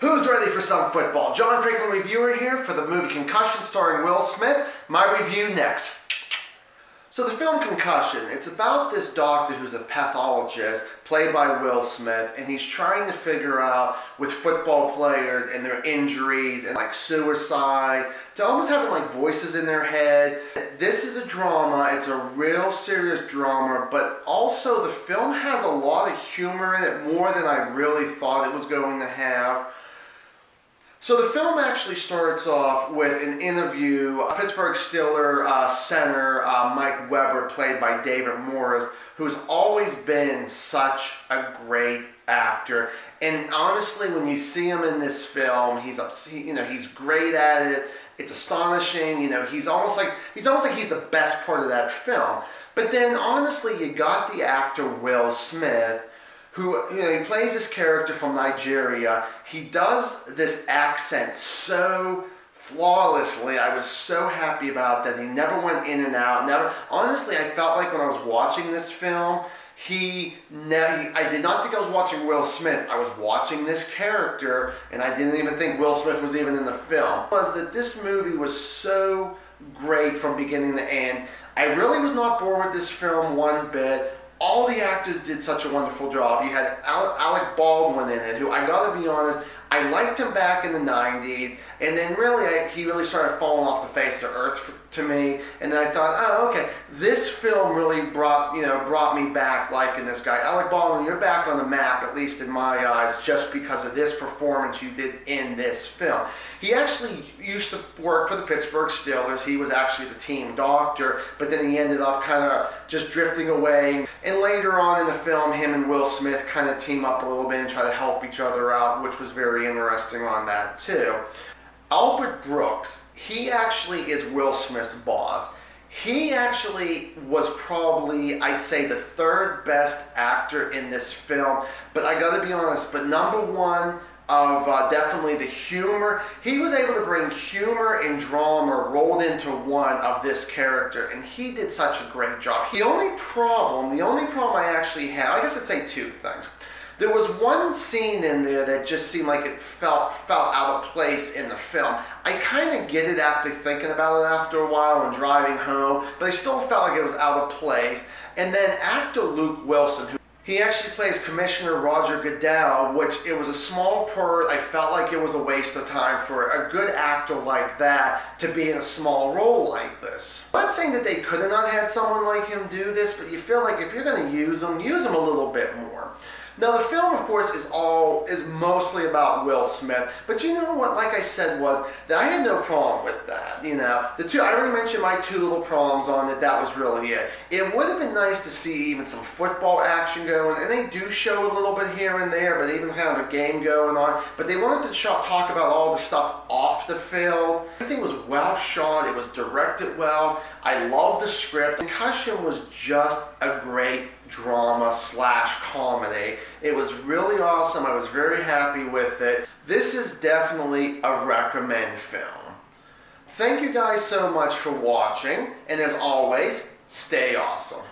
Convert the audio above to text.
Who's ready for some football? John Franklin reviewer here for the movie Concussion starring Will Smith. My review next. So the film Concussion, it's about this doctor who's a pathologist, played by Will Smith, and he's trying to figure out with football players and their injuries and like suicide, to almost having like voices in their head. This is a drama, it's a real serious drama, but also the film has a lot of humor in it, more than I really thought it was going to have. So the film actually starts off with an interview. Pittsburgh Steelers center Mike Weber, played by David Morris, who's always been such a great actor. And honestly, when you see him in this film, he's great at it. It's astonishing. He's almost like he's the best part of that film. But then honestly, you got the actor Will Smith, who, he plays this character from Nigeria. He does this accent so flawlessly. I was so happy about that. He never went in and out. Honestly, I felt like when I was watching this film, I did not think I was watching Will Smith. I was watching this character, and I didn't even think Will Smith was even in the film. Was that this movie was so great from beginning to end. I really was not bored with this film one bit. All the actors did such a wonderful job. You had Alec Baldwin in it, who I gotta be honest, I liked him back in the 90s, and then he really started falling off the face of earth to me, and then I thought, oh, okay, this film really brought me back liking this guy. Alec Baldwin, you're back on the map, at least in my eyes, just because of this performance you did in this film. He actually used to work for the Pittsburgh Steelers. He was actually the team doctor, but then he ended up kind of just drifting away. And later on in the film, him and Will Smith kind of team up a little bit and try to help each other out, which was very interesting on that too. Albert Brooks, he actually is Will Smith's boss. He actually was probably, I'd say, the third best actor in this film, but I gotta be honest, but number one of definitely the humor. He was able to bring humor and drama rolled into one of this character, and he did such a great job. The only problem I actually had, I guess I'd say two things. There was one scene in there that just seemed like it felt out of place in the film. I kind of get it after thinking about it after a while and driving home, but I still felt like it was out of place. And then actor Luke Wilson, he actually plays Commissioner Roger Goodell, which it was a small part. I felt like it was a waste of time for a good actor like that to be in a small role like this. I'm not saying that they could have not had someone like him do this, but you feel like if you're going to use him a little bit more. Now the film, of course, is mostly about Will Smith, but you know what, like I said, was that I had no problem with that. I already mentioned my two little problems on it. That was really it. It would have been nice to see even some football action going, and they do show a little bit here and there, but even kind of a game going on. But they wanted to talk about all the stuff off the field. Everything was well shot. It was directed well. I love the script. Concussion was just a great drama / comedy. It was really awesome. I was very happy with it. This is definitely a recommend film. Thank you guys so much for watching, and as always, stay awesome.